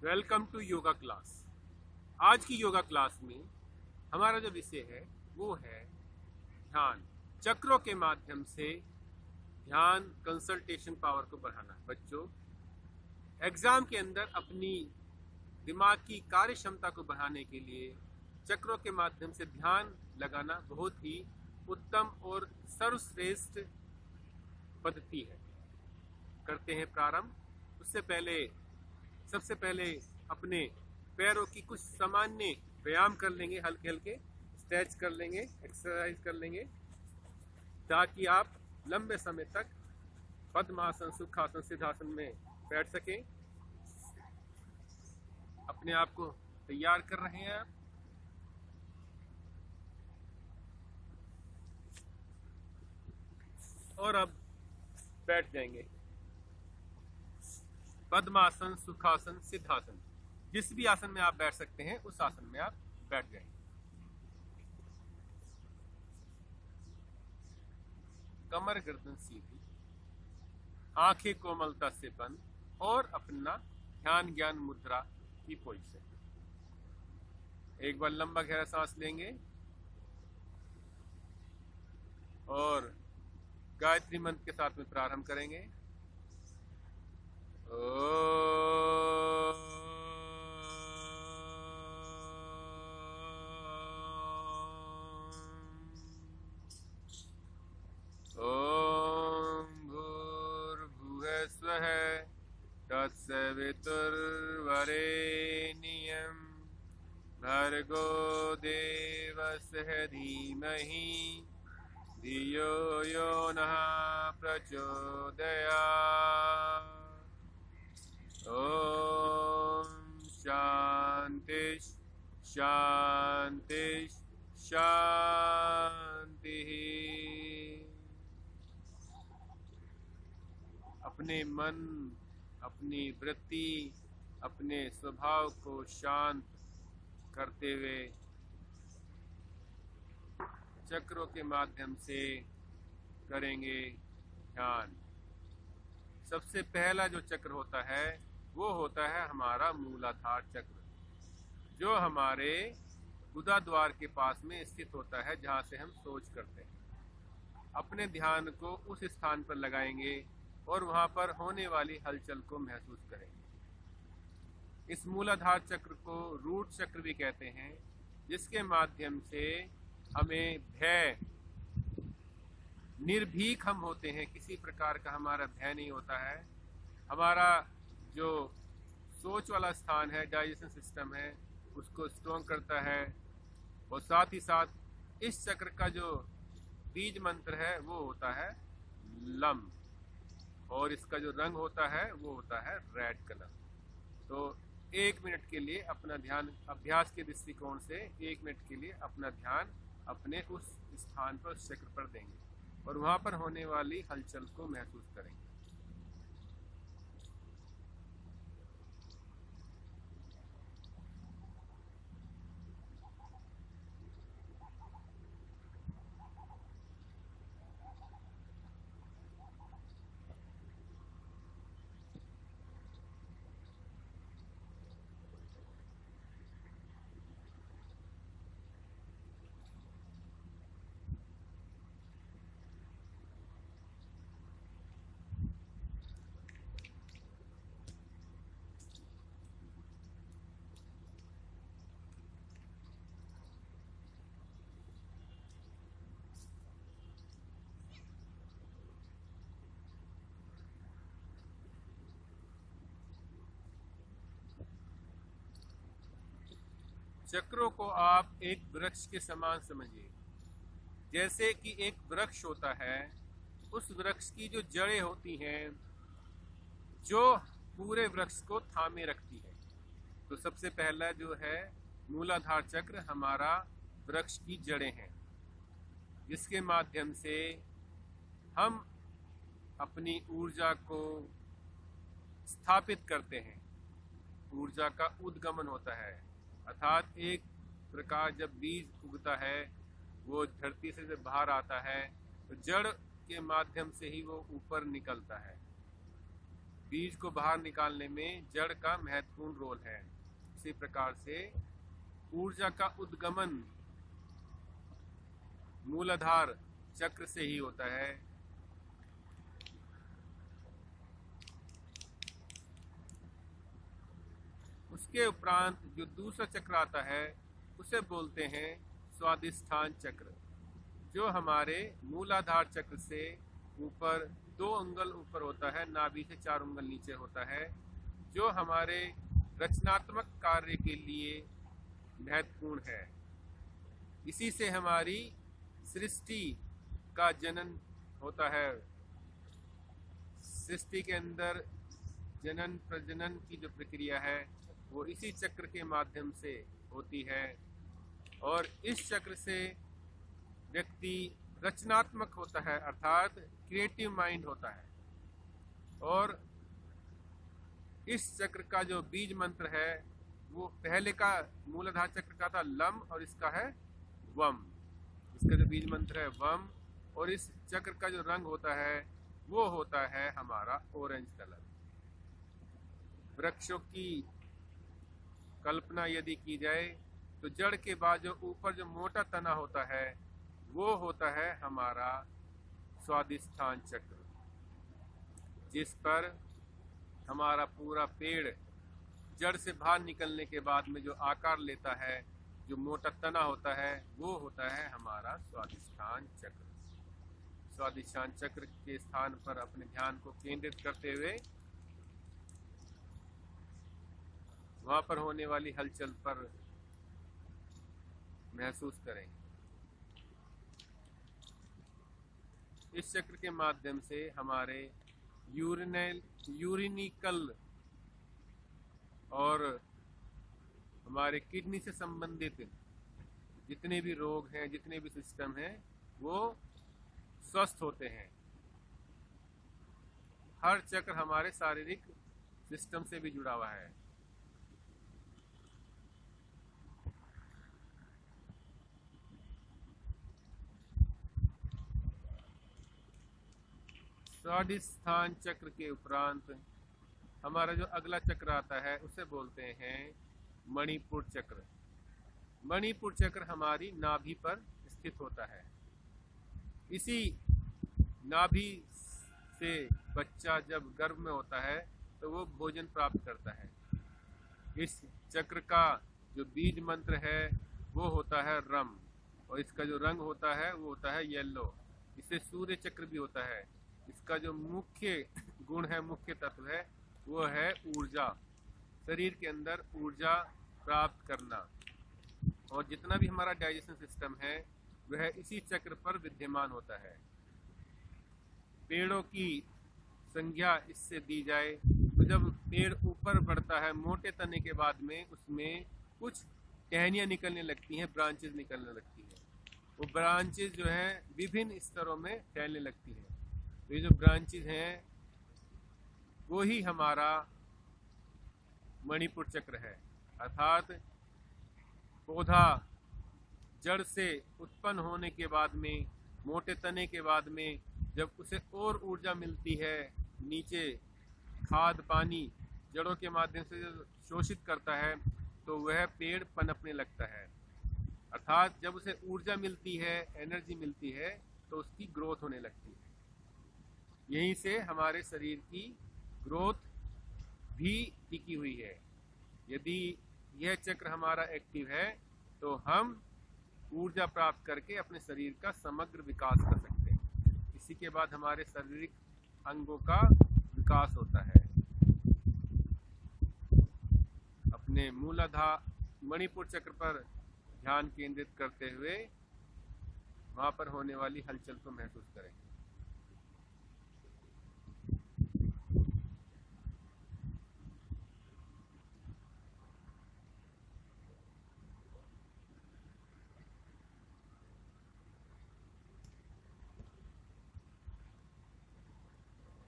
Welcome to yoga class. आज की yoga class में हमारा जो विषय है वो है ध्यान। चक्रों के माध्यम से ध्यान कंसंट्रेशन पावर को बढ़ाना। बच्चों, एग्जाम के अंदर अपनी दिमाग की कार्य क्षमता को बढ़ाने के लिए चक्रों के माध्यम से ध्यान लगाना बहुत ही उत्तम और सर्वश्रेष्ठ पद्धति है। करते हैं प्रारंभ। उससे पहले सबसे पहले अपने पैरों की कुछ सामान्य व्यायाम कर लेंगे, हल्के हल्के स्ट्रेच कर लेंगे, एक्सरसाइज कर लेंगे, ताकि आप लंबे समय तक पद्मासन, सुखासन, सिद्धासन में बैठ सकें। अपने आप को तैयार कर रहे हैं आप। और अब बैठ जाएंगे। पद्मासन, सुखासन, सिद्धासन, जिस भी आसन में आप बैठ सकते हैं उस आसन में आप बैठ जाएंगे। कमर गर्दन सीधी, आंखें कोमलता से बंद और अपना ध्यान ज्ञान मुद्रा की पोजीशन। एक बार लंबा गहरा सांस लेंगे और गायत्री मंत्र के साथ में प्रारंभ करेंगे। ओम भूर्भुवः स्वः तत्सवितुर्वरेण्यं भर्गो देवस्य धीमहि धियो यो नः प्रचोदयात्। ओम शांति शांति शांति। अपने मन, अपनी वृत्ति, अपने स्वभाव को शांत करते हुए चक्रों के माध्यम से करेंगे ध्यान। सबसे पहला जो चक्र होता है वो होता है हमारा मूलाधार चक्र, जो हमारे गुदा द्वार के पास में स्थित होता है, जहाँ से हम सोच करते हैं। अपने ध्यान को उस स्थान पर लगाएंगे और वहाँ पर होने वाली हलचल को महसूस करेंगे। इस मूलाधार चक्र को रूट चक्र भी कहते हैं, जिसके माध्यम से हमें भय, निर्भीक हम होते हैं, किसी प्रकार का हमारा भय नहीं होता है। हमारा जो सोच वाला स्थान है, डाइजेशन सिस्टम है, उसको स्ट्रॉन्ग करता है। और साथ ही साथ इस चक्र का जो बीज मंत्र है वो होता है लम, और इसका जो रंग होता है वो होता है रेड कलर। तो 1 मिनट के लिए अपना ध्यान, अभ्यास के दृष्टिकोण से 1 मिनट के लिए अपना ध्यान अपने उस स्थान पर, उस चक्र पर देंगे और वहाँ पर होने वाली हलचल को महसूस करेंगे। चक्रों को आप एक वृक्ष के समान समझिए। जैसे कि एक वृक्ष होता है, उस वृक्ष की जो जड़ें होती हैं जो पूरे वृक्ष को थामे रखती है। तो सबसे पहला जो है मूलाधार चक्र, हमारा वृक्ष की जड़ें हैं, जिसके माध्यम से हम अपनी ऊर्जा को स्थापित करते हैं। ऊर्जा का उद्गमन होता है, अर्थात एक प्रकार जब बीज उगता है, वो धरती से जब बाहर आता है तो जड़ के माध्यम से ही वो ऊपर निकलता है। बीज को बाहर निकालने में जड़ का महत्वपूर्ण रोल है। इसी प्रकार से ऊर्जा का उद्गमन मूलाधार चक्र से ही होता है। उसके उपरांत जो दूसरा चक्र आता है उसे बोलते हैं स्वादिष्ठान चक्र, जो हमारे मूलाधार चक्र से ऊपर 2 अंगुल ऊपर होता है, नाभि से 4 अंगुल नीचे होता है, जो हमारे रचनात्मक कार्य के लिए महत्वपूर्ण है। इसी से हमारी सृष्टि का जनन होता है। सृष्टि के अंदर जनन प्रजनन की जो प्रक्रिया है वो इसी चक्र के माध्यम से होती है, और इस चक्र से व्यक्ति रचनात्मक होता है, अर्थात क्रिएटिव माइंड होता है। और इस चक्र का जो बीज मंत्र है वो पहले का मूलाधार चक्र का था लम, और इसका है वम। इसका जो बीज मंत्र है वम, और इस चक्र का जो रंग होता है वो होता है हमारा ऑरेंज कलर। वृक्षों की कल्पना यदि की जाए तो जड़ के बाद जो ऊपर जो मोटा तना होता है वो होता है हमारा स्वादिष्ठान चक्र, जिस पर हमारा पूरा पेड़ जड़ से बाहर निकलने के बाद में जो आकार लेता है, जो मोटा तना होता है, वो होता है हमारा स्वादिष्ठान चक्र। स्वादिष्ठान चक्र के स्थान पर अपने ध्यान को केंद्रित करते हुए वहां पर होने वाली हलचल पर महसूस करें। इस चक्र के माध्यम से हमारे यूरिनिकल और हमारे किडनी से संबंधित जितने भी रोग हैं, जितने भी सिस्टम हैं, वो स्वस्थ होते हैं। हर चक्र हमारे शारीरिक सिस्टम से भी जुड़ा हुआ है। स्वादिष्ठान चक्र के उपरांत हमारा जो अगला चक्र आता है उसे बोलते हैं मणिपुर चक्र। मणिपुर चक्र हमारी नाभि पर स्थित होता है। इसी नाभि से बच्चा जब गर्भ में होता है तो वो भोजन प्राप्त करता है। इस चक्र का जो बीज मंत्र है वो होता है रम, और इसका जो रंग होता है वो होता है येलो। इसे सूर्य चक्र भी होता है। इसका जो मुख्य गुण है, मुख्य तत्व है, वो है ऊर्जा। शरीर के अंदर ऊर्जा प्राप्त करना, और जितना भी हमारा डाइजेशन सिस्टम है वह इसी चक्र पर विद्यमान होता है। पेड़ों की संज्ञा इससे दी जाए तो जब पेड़ ऊपर बढ़ता है, मोटे तने के बाद में उसमें कुछ टहनियाँ निकलने लगती हैं, ब्रांचेज निकलने लगती हैं। वो ब्रांचेज जो है विभिन्न स्तरों में फैलने लगती हैं। तो ये जो ब्रांचेज हैं वो ही हमारा मणिपुर चक्र है। अर्थात पौधा जड़ से उत्पन्न होने के बाद में, मोटे तने के बाद में जब उसे और ऊर्जा मिलती है, नीचे खाद पानी जड़ों के माध्यम से शोषित करता है, तो वह पेड़ पनपने लगता है। अर्थात जब उसे ऊर्जा मिलती है, एनर्जी मिलती है, तो उसकी ग्रोथ होने लगती है। यहीं से हमारे शरीर की ग्रोथ भी टिकी हुई है। यदि यह चक्र हमारा एक्टिव है तो हम ऊर्जा प्राप्त करके अपने शरीर का समग्र विकास कर सकते हैं। इसी के बाद हमारे शारीरिक अंगों का विकास होता है। अपने मूलाधार मणिपुर चक्र पर ध्यान केंद्रित करते हुए वहां पर होने वाली हलचल को महसूस करें।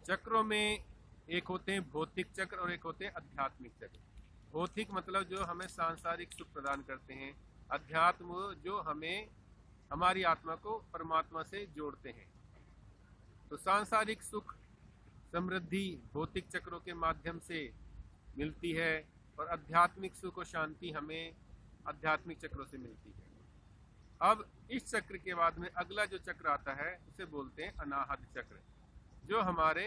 चक्रों में एक होते हैं भौतिक चक्र और एक होते हैं आध्यात्मिक चक्र। भौतिक मतलब जो हमें सांसारिक सुख प्रदान करते हैं, अध्यात्म जो हमें हमारी आत्मा को परमात्मा से जोड़ते हैं। तो सांसारिक सुख समृद्धि भौतिक चक्रों के माध्यम से मिलती है और आध्यात्मिक सुख और शांति हमें आध्यात्मिक चक्रों से मिलती है। अब इस चक्र के बाद में अगला जो चक्र आता है उसे बोलते हैं अनाहत चक्र, जो हमारे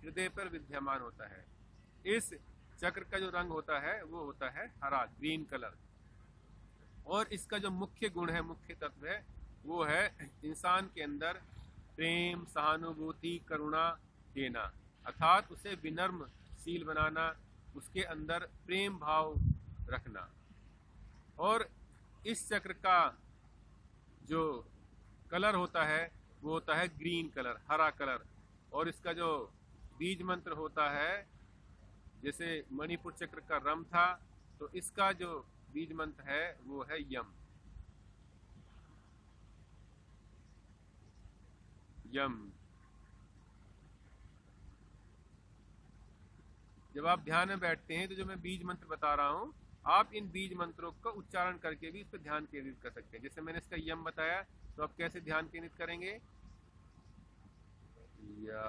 हृदय पर विद्यमान होता है। इस चक्र का जो रंग होता है वो होता है हरा, ग्रीन कलर, और इसका जो मुख्य गुण है, मुख्य तत्व है, वो है इंसान के अंदर प्रेम, सहानुभूति, करुणा देना, अर्थात उसे विनम्रशील बनाना, उसके अंदर प्रेम भाव रखना। और इस चक्र का जो कलर होता है वो होता है ग्रीन कलर, हरा कलर। और इसका जो बीज मंत्र होता है, जैसे मणिपुर चक्र का रम था, तो इसका जो बीज मंत्र है वो है यम। यम। जब आप ध्यान में बैठते हैं तो जो मैं बीज मंत्र बता रहा हूं, आप इन बीज मंत्रों का उच्चारण करके भी इस पर ध्यान केंद्रित कर सकते हैं। जैसे मैंने इसका यम बताया, तो आप कैसे ध्यान केंद्रित करेंगे? या।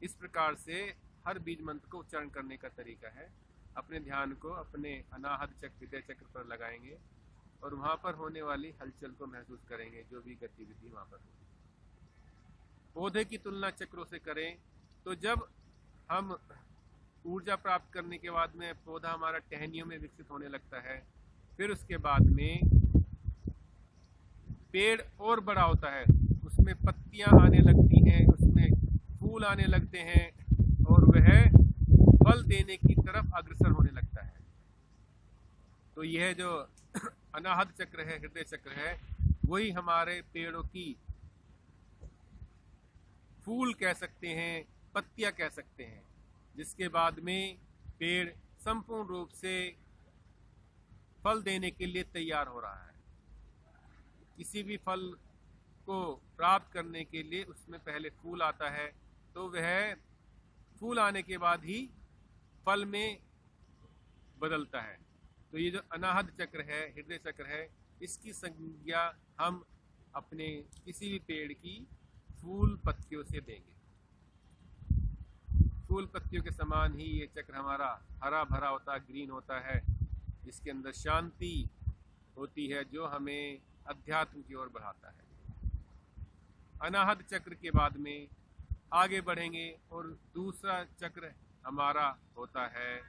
इस प्रकार से हर बीज मंत्र को उच्चारण करने का तरीका है। अपने ध्यान को अपने अनाहत चक्र, हृदय चक्र पर लगाएंगे और वहां पर होने वाली हलचल को महसूस करेंगे, जो भी गतिविधि वहां पर होगी। पौधे की तुलना चक्रों से करें तो जब हम ऊर्जा प्राप्त करने के बाद में पौधा हमारा टहनियों में विकसित होने लगता है, फिर उसके बाद में पेड़ और बड़ा होता है, उसमें पत्तियां आने लगती हैं, उसमें फूल आने लगते हैं और वह फल देने की तरफ अग्रसर होने लगता है। तो यह जो अनाहत चक्र है, हृदय चक्र है, वही हमारे पेड़ों की फूल कह सकते हैं, पत्तियां कह सकते हैं, जिसके बाद में पेड़ संपूर्ण रूप से फल देने के लिए तैयार हो रहा है। किसी भी फल को प्राप्त करने के लिए उसमें पहले फूल आता है, तो वह फूल आने के बाद ही फल में बदलता है। तो ये जो अनाहत चक्र है, हृदय चक्र है, इसकी संज्ञा हम अपने किसी भी पेड़ की फूल पत्तियों से देंगे। फूल पत्तियों के समान ही ये चक्र हमारा हरा भरा होता है, ग्रीन होता है, जिसके अंदर शांति होती है, जो हमें अध्यात्म की ओर बढ़ाता है। अनाहत चक्र के बाद में आगे बढ़ेंगे और दूसरा चक्र हमारा होता है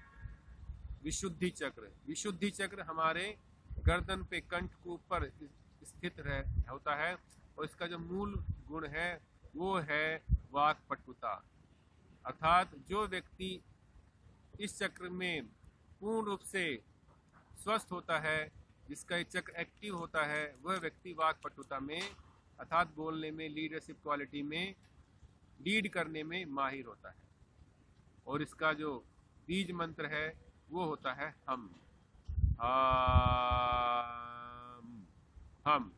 विशुद्धि चक्र। विशुद्धि चक्र हमारे गर्दन पे, कंठ के ऊपर स्थित होता है और इसका जो मूल गुण है वो है वाक्पटुता, अर्थात जो व्यक्ति इस चक्र में पूर्ण रूप से स्वस्थ होता है, जिसका ये चक्र एक्टिव होता है, वह व्यक्ति वाक्पटुता में, अर्थात बोलने में, लीडरशिप क्वालिटी में, लीड करने में माहिर होता है। और इसका जो बीज मंत्र है वो होता है हम। हम।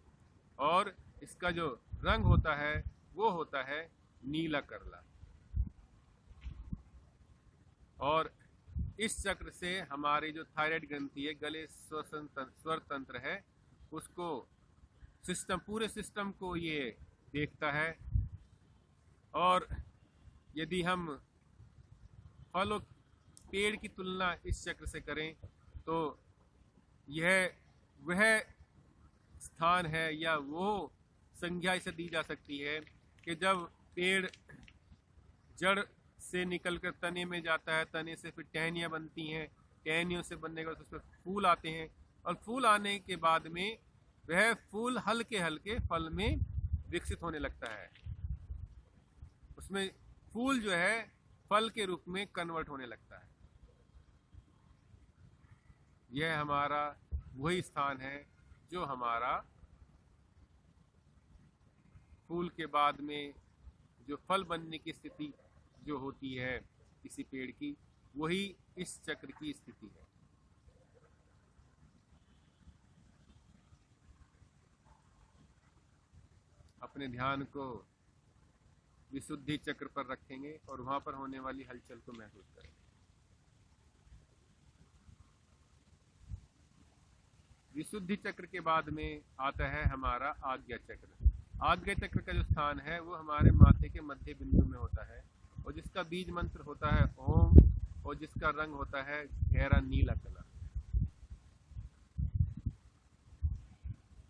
और इसका जो रंग होता है वो होता है नीला करला। और इस चक्र से हमारी जो थायराइड ग्रंथि है, गले स्वर तंत्र है, उसको सिस्टम, पूरे सिस्टम को ये देखता है। और यदि हम फलों, पेड़ की तुलना इस चक्र से करें तो यह वह स्थान है या वो संज्ञा इसे दी जा सकती है कि जब पेड़ जड़ से निकलकर तने में जाता है, तने से फिर टहनियाँ बनती हैं, टहनियों से बनने के बाद उसमें फूल आते हैं, और फूल आने के बाद में वह फूल हल्के हल्के फल में विकसित होने लगता है। उसमें फूल जो है फल के रूप में कन्वर्ट होने लगता है। यह हमारा वही स्थान है जो हमारा फूल के बाद में जो फल बनने की स्थिति जो होती है किसी पेड़ की, वही इस चक्र की स्थिति है। अपने ध्यान को विशुद्धि चक्र पर रखेंगे और वहां पर होने वाली हलचल को महसूस करेंगे। विशुद्धि चक्र के बाद में आता है हमारा आज्ञा चक्र। आज्ञा चक्र का जो स्थान है वो हमारे माथे के मध्य बिंदु में होता है और जिसका बीज मंत्र होता है ओम और जिसका रंग होता है गहरा नीला कलर।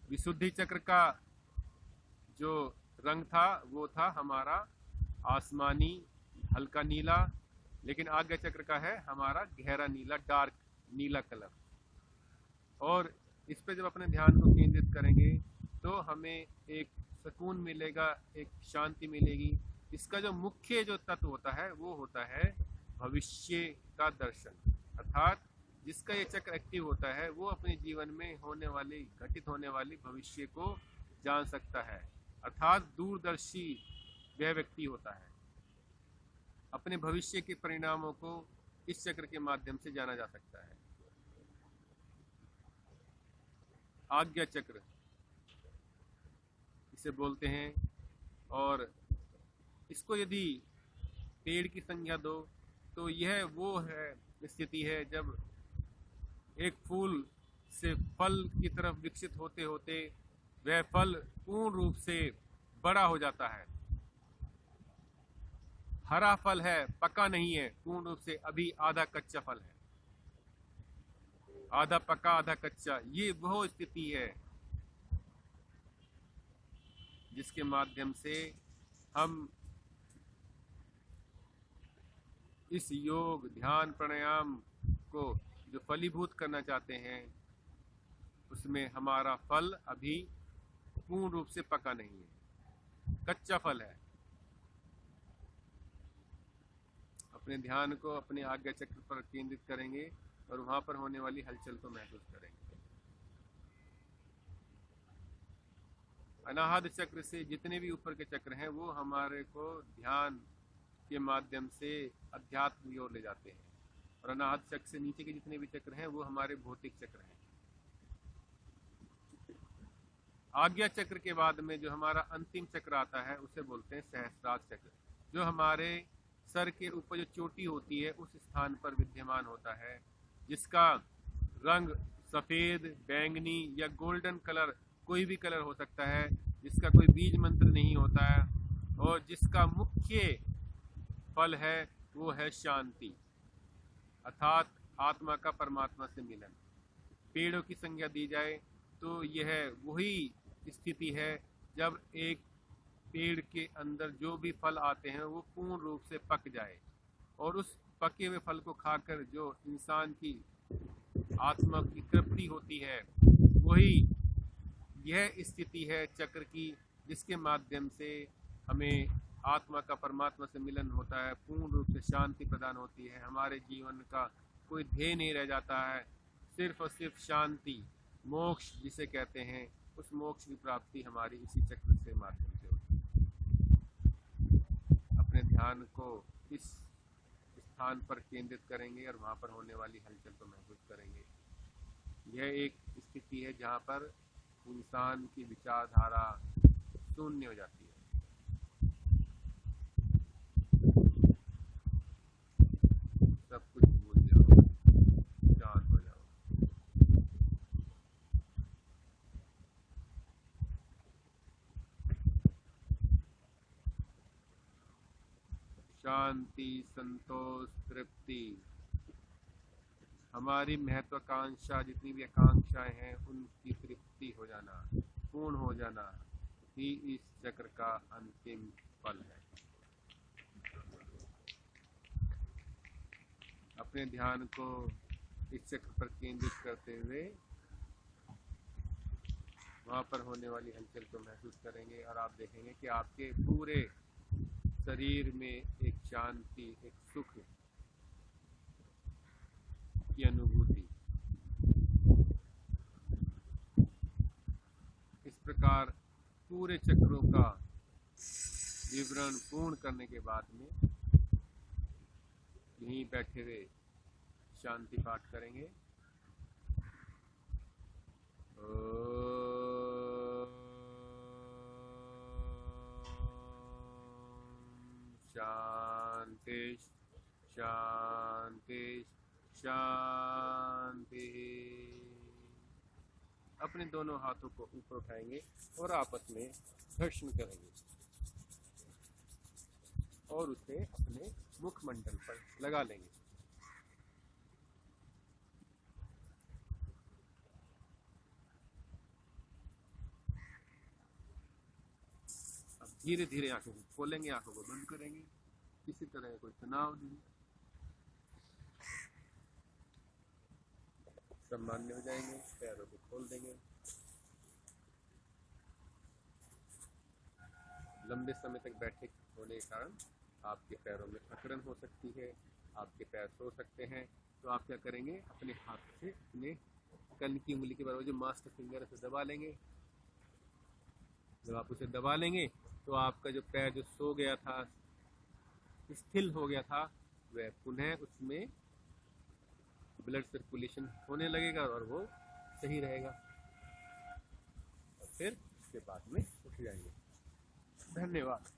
विशुद्धि चक्र का जो रंग था वो था हमारा आसमानी हल्का नीला, लेकिन आज्ञा चक्र का है हमारा गहरा नीला, डार्क नीला कलर। और इस पे जब अपने ध्यान को केंद्रित करेंगे तो हमें एक सुकून मिलेगा, एक शांति मिलेगी। इसका जो मुख्य जो तत्व होता है वो होता है भविष्य का दर्शन, अर्थात जिसका ये चक्र एक्टिव होता है वो अपने जीवन में होने वाली घटित होने वाली भविष्य को जान सकता है, अर्थात दूरदर्शी वह व्यक्ति होता है। अपने भविष्य के परिणामों को इस चक्र के माध्यम से जाना जा सकता है। आज्ञा चक्र इसे बोलते हैं। और इसको यदि पेड़ की संज्ञा दो तो यह वो है स्थिति है जब एक फूल से फल की तरफ विकसित होते होते वह फल पूर्ण रूप से बड़ा हो जाता है। हरा फल है, पका नहीं है, पूर्ण रूप से अभी आधा कच्चा फल है, आधा पका आधा कच्चा। ये वो स्थिति है जिसके माध्यम से हम इस योग ध्यान प्राणायाम को जो फलीभूत करना चाहते हैं उसमें हमारा फल अभी पूर्ण रूप से पका नहीं है, कच्चा फल है। अपने ध्यान को अपने आज्ञा चक्र पर केंद्रित करेंगे और वहां पर होने वाली हलचल को महसूस करेंगे। अनाहत चक्र से जितने भी ऊपर के चक्र हैं वो हमारे को ध्यान के माध्यम से अध्यात्म की ओर ले जाते हैं, और अनाहत चक्र से नीचे के जितने भी चक्र हैं वो हमारे भौतिक चक्र हैं। आज्ञा चक्र के बाद में जो हमारा अंतिम चक्र आता है उसे बोलते हैं सहस्त्रार चक्र, जो हमारे सर के ऊपर जो चोटी होती है उस स्थान पर विद्यमान होता है, जिसका रंग सफेद, बैंगनी या गोल्डन कलर, कोई भी कलर हो सकता है, जिसका कोई बीज मंत्र नहीं होता है और जिसका मुख्य फल है वो है शांति, अर्थात आत्मा का परमात्मा से मिलन। पेड़ों की संज्ञा दी जाए तो यह वही स्थिति है जब एक पेड़ के अंदर जो भी फल आते हैं वो पूर्ण रूप से पक जाए, और उस पके हुए फल को खाकर जो इंसान की आत्मा की तृप्ति होती है वही यह स्थिति है चक्र की, जिसके माध्यम से हमें आत्मा का परमात्मा से मिलन होता है, पूर्ण रूप से शांति प्रदान होती है, हमारे जीवन का कोई ध्येय नहीं रह जाता है, सिर्फ और सिर्फ शांति, मोक्ष जिसे कहते हैं, उस मोक्ष की प्राप्ति हमारी इसी चक्र से माध्यम से होती है। अपने ध्यान को इस स्थान पर केंद्रित करेंगे और वहाँ पर होने वाली हलचल को महसूस करेंगे। यह एक स्थिति है जहाँ पर इंसान की विचारधारा शून्य हो जाती है। सब कुछ भूल जाओ, शांत हो जाओ। शांति, संतोष, तृप्ति, हमारी महत्वाकांक्षा जितनी भी आकांक्षाएं हैं उनकी तृप्ति हो जाना, पूर्ण हो जाना ही इस चक्र का अंतिम फल है। अपने ध्यान को इस चक्र पर केंद्रित करते हुए वहाँ पर होने वाली हलचल को महसूस करेंगे और आप देखेंगे कि आपके पूरे शरीर में एक शांति, एक सुख की अनुभूति। इस प्रकार पूरे चक्रों का विवरण पूर्ण करने के बाद में यहीं बैठे हुए शांति पाठ करेंगे। शांति शांति शांति। अपने दोनों हाथों को ऊपर उठाएंगे और आपस में घर्षण करेंगे और उसे अपने मुखमंडल पर लगा लेंगे। अब धीरे धीरे आंखों को खोलेंगे, आंखों को बंद करेंगे, किसी तरह का कोई तनाव नहीं, सब मान्य हो जाएंगे। पैरों को खोल देंगे। लंबे समय तक बैठे होने के कारण आपके पैरों में अकड़न हो सकती है, आपके पैर सो सकते हैं। तो आप क्या करेंगे, अपने हाथ से अपने कन की उंगली के बराबर जो मास्टर फिंगर है उसे दबा लेंगे। जब आप उसे दबा लेंगे तो आपका जो पैर जो सो गया था, स्थिर हो गया था, वह पुनः उसमें ब्लड सर्कुलेशन होने लगेगा और वो सही रहेगा। और फिर उसके बाद में उठ जाएंगे। धन्यवाद।